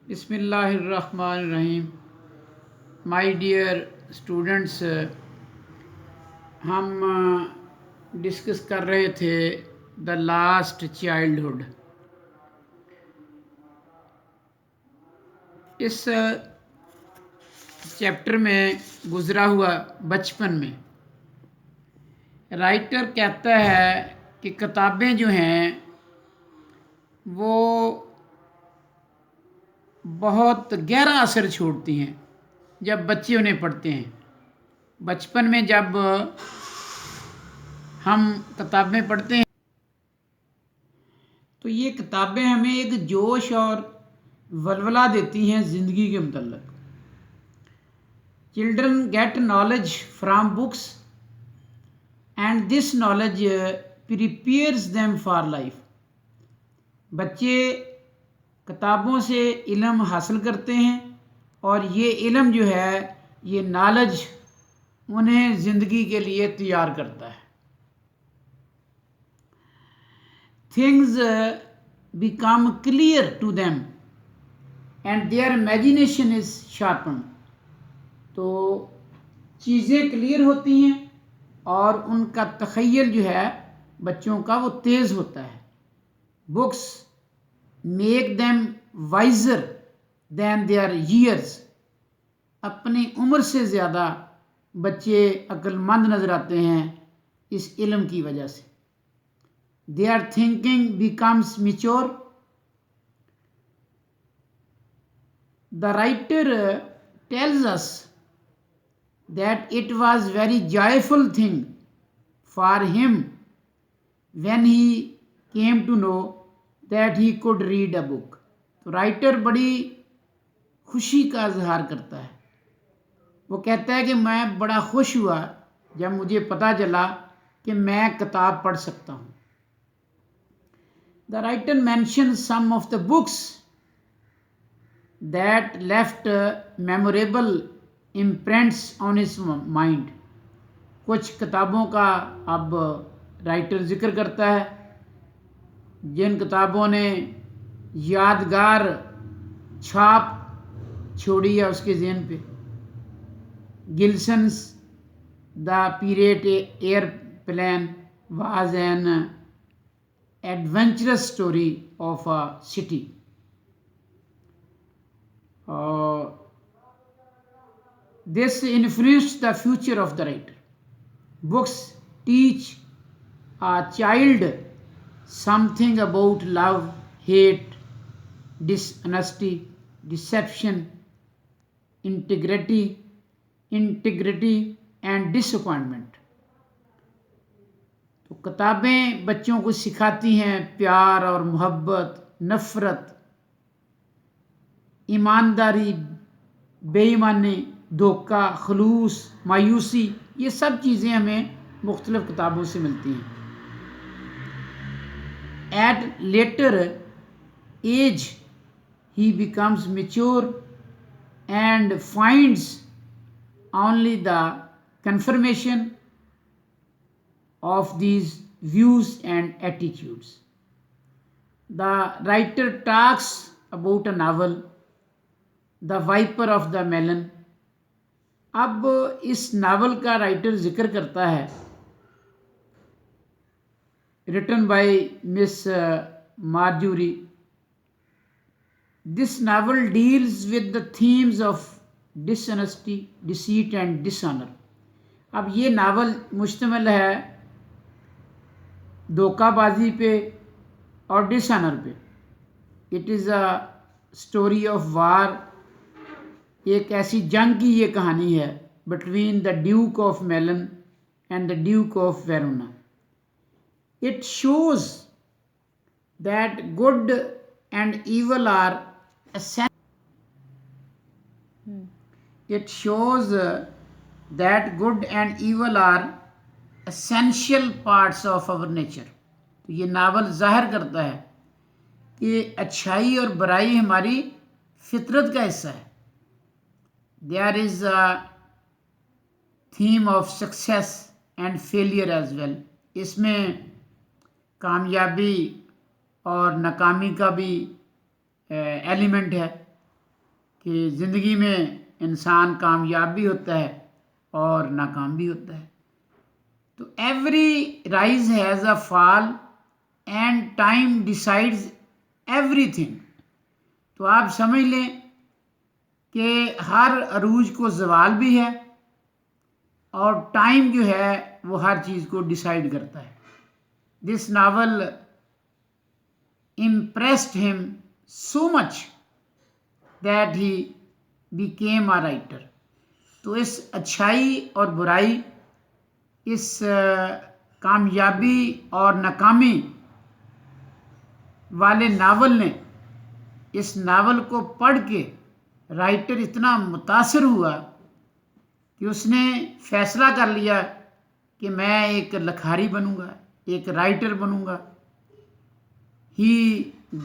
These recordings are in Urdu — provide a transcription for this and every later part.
بسم اللہ الرحمن الرحیم. مائی ڈیئر اسٹوڈنٹس، ہم ڈسکس کر رہے تھے دا لاسٹ چائلڈہڈ. اس چیپٹر میں گزرا ہوا بچپن میں رائٹر کہتا ہے کہ کتابیں جو ہیں وہ بہت گہرا اثر چھوڑتی ہیں جب بچے انہیں پڑھتے ہیں. بچپن میں جب ہم کتابیں پڑھتے ہیں تو یہ کتابیں ہمیں ایک جوش اور ولولہ دیتی ہیں زندگی کے متعلق. Children get knowledge from books and this knowledge prepares them for life. بچے کتابوں سے علم حاصل کرتے ہیں اور یہ علم جو ہے، یہ نالج انہیں زندگی کے لیے تیار کرتا ہے. Things become clear to them and their imagination is sharpened. تو چیزیں کلیئر ہوتی ہیں اور ان کا تخیل جو ہے بچوں کا وہ تیز ہوتا ہے. Books make them wiser than their years. اپنی عمر سے زیادہ بچے عقل مند نظر آتے ہیں اس علم کی وجہ سے. Their thinking becomes mature. The writer tells us that it was very joyful thing for him when he came to know that he could read a book. تو رائٹر بڑی خوشی کا اظہار کرتا ہے. وہ کہتا ہے کہ میں بڑا خوش ہوا جب مجھے پتہ چلا کہ میں کتاب پڑھ سکتا ہوں. The writer mentions some of the books that left memorable imprints on his mind. کچھ کتابوں کا اب رائٹر ذکر کرتا ہے جن کتابوں نے یادگار چھاپ چھوڑی ہے اس کے ذہن پہ. گلسن's The Pirate Airplane was an adventurous story of a city. This influenced the future of the writer. Books teach a child something about love, hate, dishonesty, deception, integrity and disappointment. تو کتابیں بچوں کو سکھاتی ہیں پیار اور محبت، نفرت، ایمانداری، بے ایمانی، دھوکہ، خلوص، مایوسی. یہ سب چیزیں ہمیں مختلف کتابوں سے ملتی ہیں. At later age he becomes mature and finds only the confirmation of these views and attitudes. The writer talks about a novel, The Viper of the Melon. اب اس ناول کا رائٹر ذکر کرتا ہے written by Miss Marjorie. This novel deals with the themes of dishonesty, deceit and dishonor. اب یہ ناول مشتمل ہے دھوکہ بازی پہ اور ڈس آنر پہ. It is a story of war. ایک ایسی جنگ کی یہ کہانی ہے between the duke of Milan and the duke of Verona. It shows that good and evil are essential parts of our nature. تو یہ ناول ظاہر کرتا ہے کہ اچھائی اور برائی ہماری فطرت کا حصہ ہے. There is a theme of success and failure as well. اس میں کامیابی اور ناکامی کا بھی ایلیمنٹ ہے. کہ زندگی میں انسان کامیاب بھی ہوتا ہے اور ناکام بھی ہوتا ہے. تو every rise has a fall and time decides every thing. تو آپ سمجھ لیں کہ ہر عروج کو زوال بھی ہے اور ٹائم جو ہے وہ ہر چیز کو ڈیسائیڈ کرتا ہے. دس novel impressed him so much that he became a writer. تو اس اچھائی اور برائی، اس کامیابی اور ناکامی والے ناول نے، اس ناول کو پڑھ کے رائٹر اتنا متاثر ہوا کہ اس نے فیصلہ کر لیا کہ میں ایک لکھاری بنوں گا، ایک writer Bannu God. He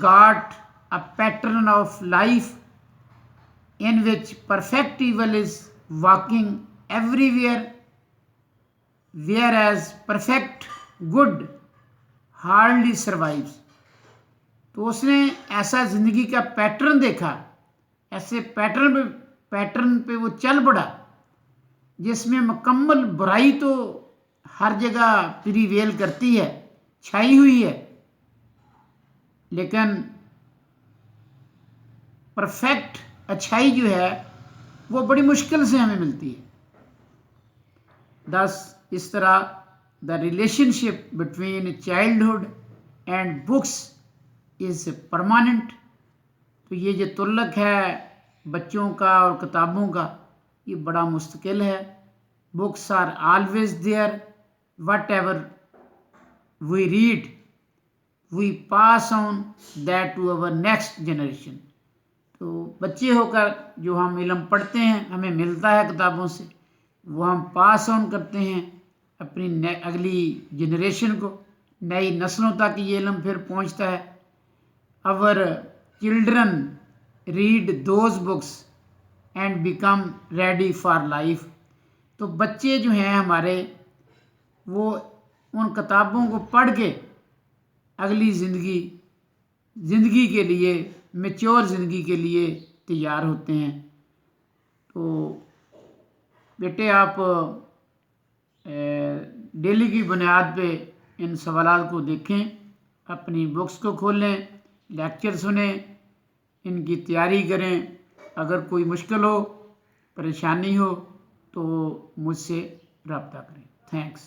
got a pattern of life in which perfect evil is walking everywhere, whereas perfect good hardly survives. تو اس نے ایسا زندگی کا پیٹرن دیکھا، ایسے پیٹرن پہ وہ چل پڑا جس میں مکمل برائی تو ہر جگہ پریویل کرتی ہے، چھائی ہوئی ہے، لیکن پرفیکٹ اچھائی جو ہے وہ بڑی مشکل سے ہمیں ملتی ہے. اس طرح the relation ship between childhood and books is permanent. تو یہ جو تعلق ہے بچوں کا اور کتابوں کا، یہ بڑا مستقل ہے. Books are always there, whatever we read we pass on that to over next generation. تو بچے ہو کر جو ہم علم پڑھتے ہیں ہمیں ملتا ہے کتابوں سے، وہ ہم پاس آن کرتے ہیں اپنی اگلی جنریشن کو، نئی نسلوں تک یہ علم پھر پہنچتا ہے. our children read those books and become ready for life. تو بچے جو ہیں ہمارے وہ ان کتابوں کو پڑھ کے اگلی زندگی کے لیے، میچور زندگی کے لیے تیار ہوتے ہیں. تو بیٹے آپ ڈیلی کی بنیاد پہ ان سوالات کو دیکھیں، اپنی بکس کو کھولیں، لیکچر سنیں، ان کی تیاری کریں. اگر کوئی مشکل ہو، پریشانی ہو تو مجھ سے رابطہ کریں. تھینکس.